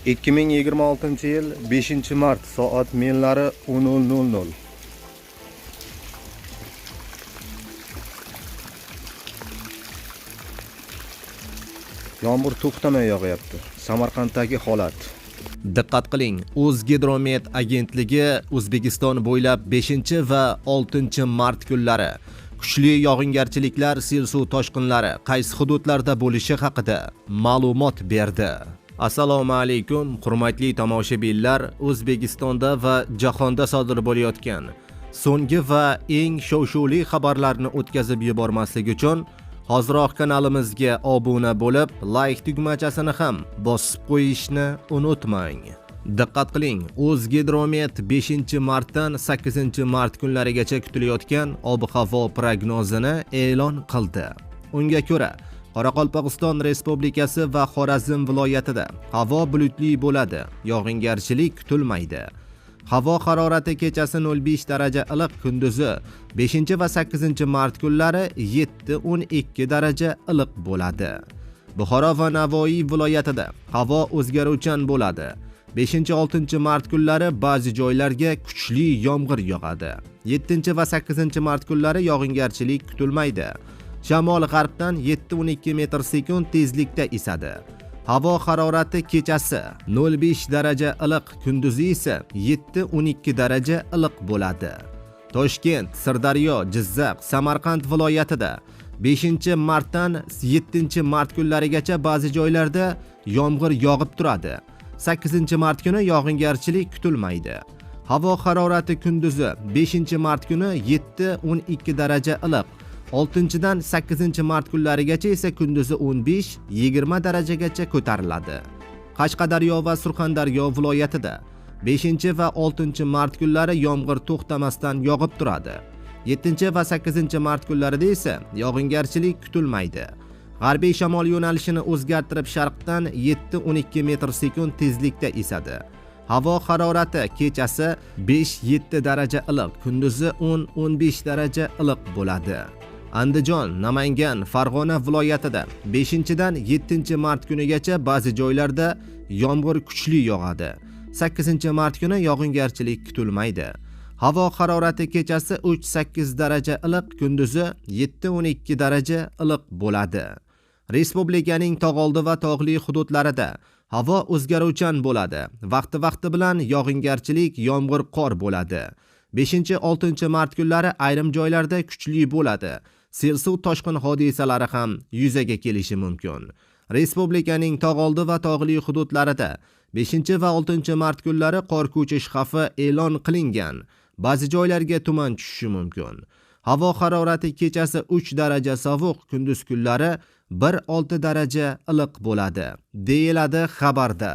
2026-yil 5-mart soat menlari 10:00. Yomg'ir to'xtamay yog'yapti. Samarqanddagi holat. Diqqat qiling, O'zgidromet agentligi O'zbekiston bo'ylab 5 va 6 mart kunlari kuchli yog'ingarchiliklar, sel suv toshqinlari qaysi hududlarda bo'lishi haqida ma'lumot berdi. Assalomu alaykum, hurmatli tomoshabinlar. O'zbekistonda va jahonda sodir bo'layotgan so'nggi va eng shov-shuvli xabarlarni o'tkazib yubormaslik uchun hoziroq kanalimizga obuna bo'lib, like tugmachasini ham bosib qo'yishni unutmang. Diqqat qiling, O'zgidromet 5-martdan 8-mart kunlarigacha kutilayotgan ob-havo prognozini e'lon qildi. Unga ko'ra, Qoraqalpog'iston Respublikasi va Xorazm viloyatida havo bulutli bo'ladi, yog'ingarchilik kutilmaydi. Havo harorati kechasi 0,5 daraja iliq, kunduzi 5 va 8-mart kunlari 7-12 daraja iliq bo'ladi. Buxoro va Navoiy viloyatida havo o'zgaruvchan bo'ladi. 5-6 mart kunlari ba'zi joylarga kuchli yomg'ir yog'adi. 7 va 8-mart kunlari yog'ingarchilik kutilmaydi. Shamol g'arbdan 7-12 metr/sekund tezlikda esadi. Havo harorati kechasi 0,5 daraja iliq, kunduzi esa 7-12 daraja iliq bo'ladi. Toshkent, Sirdaryo, Jizzax, Samarqand viloyatida 5-martdan 7-mart kunlarigacha ba'zi joylarda yomg'ir yog'ib turadi. 8-mart kuni yog'ingarchilik kutilmaydi. Havo harorati kunduzi 5-mart kuni 7-12 daraja iliq. 6-dan 8-mart kunlarigacha esa kunduzi 15-20 darajagacha ko'tariladi. Qashqadaryo va Surxondaryo viloyatida 5 va 6-mart kunlari yomg'ir to'xtamasdan yog'ib turadi. 7 va 8-mart kunlarida esa yog'ingarchilik kutilmaydi. G'arbiy shamol yo'nalishini o'zgartirib sharqdan 7-12 metr/sekund tezlikda esadi. Havo harorati kechasi 5-7 daraja iliq, kunduzi 10-15 daraja iliq bo'ladi. Andijon, Namangan, Farg'ona viloyatida 5-dan 7-mart kunigacha ba'zi joylarda yomg'ir kuchli yog'adi. 8-mart kuni yog'ingarchilik kutilmaydi. Havo harorati kechasi 3-8 daraja iliq, kunduzi 7-12 daraja iliq bo'ladi. Respublikaning tog'oldi va tog'li hududlarida havo o'zgaruvchan bo'ladi. Vaqti bilan yog'ingarchilik, yomg'ir, qor bo'ladi. 5-6 mart kunlari ayrim joylarda kuchli bo'ladi. Sel suv toshqin hodisalari ham yuzaga kelishi mumkin. Respublikaning tog'oldi va tog'li hududlarida 5 va 6-mart kunlari qor ko'chish xavfi e'lon qilingan. Ba'zi joylarga tuman tushishi mumkin. Havo harorati kechasi 3 daraja sovuq, kunduz kunlari 1-6 daraja iliq bo'ladi, deyiladi xabarda.